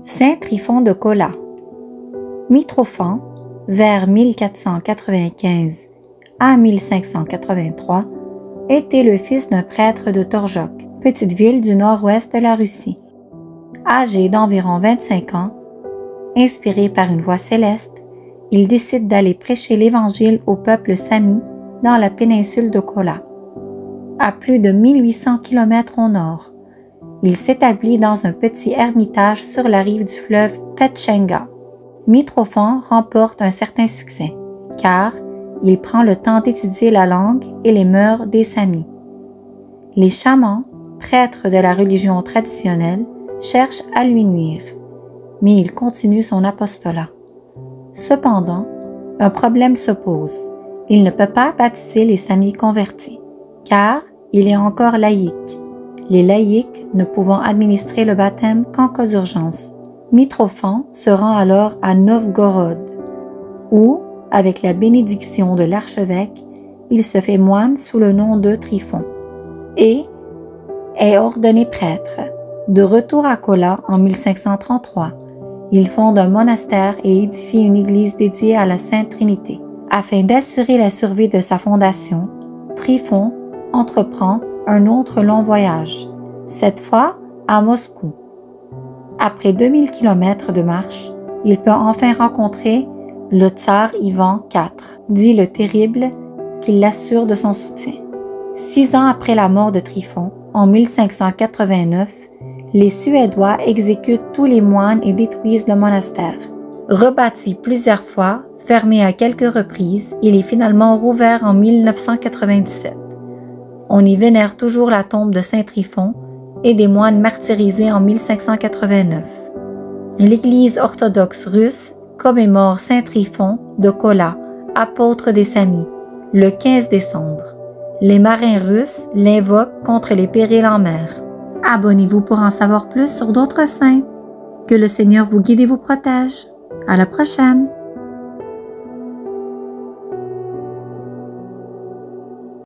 Saint Tryphon de Colla. Mitrophant, vers 1495 à 1583, était le fils d'un prêtre de Torjok, petite ville du nord-ouest de la Russie. Âgé d'environ 25 ans, inspiré par une voix céleste, il décide d'aller prêcher l'Évangile au peuple sami dans la péninsule de Kola. À plus de 1800 km au nord, il s'établit dans un petit ermitage sur la rive du fleuve Petchenga. Mitrophant remporte un certain succès, car il prend le temps d'étudier la langue et les mœurs des Samis. Les chamans, prêtres de la religion traditionnelle, cherchent à lui nuire, mais il continue son apostolat. Cependant, un problème se pose. Il ne peut pas baptiser les Samis convertis, car il est encore laïque, les laïcs ne pouvant administrer le baptême qu'en cas d'urgence. Mitrophant se rend alors à Novgorod, où, avec la bénédiction de l'archevêque, il se fait moine sous le nom de Tryphon et est ordonné prêtre. De retour à Kola en 1533, il fonde un monastère et édifie une église dédiée à la Sainte Trinité. Afin d'assurer la survie de sa fondation, Tryphon entreprend un autre long voyage, cette fois à Moscou. Après 2000 km de marche, il peut enfin rencontrer le tsar Ivan IV, dit le Terrible, qui l'assure de son soutien. 6 ans après la mort de Tryphon, en 1589, les Suédois exécutent tous les moines et détruisent le monastère. Rebâti plusieurs fois, fermé à quelques reprises, il est finalement rouvert en 1997. On y vénère toujours la tombe de Saint Tryphon et des moines martyrisés en 1589. L'Église orthodoxe russe commémore Saint Tryphon de Kola, apôtre des Samis, le 15 décembre. Les marins russes l'invoquent contre les périls en mer. Abonnez-vous pour en savoir plus sur d'autres saints. Que le Seigneur vous guide et vous protège. À la prochaine!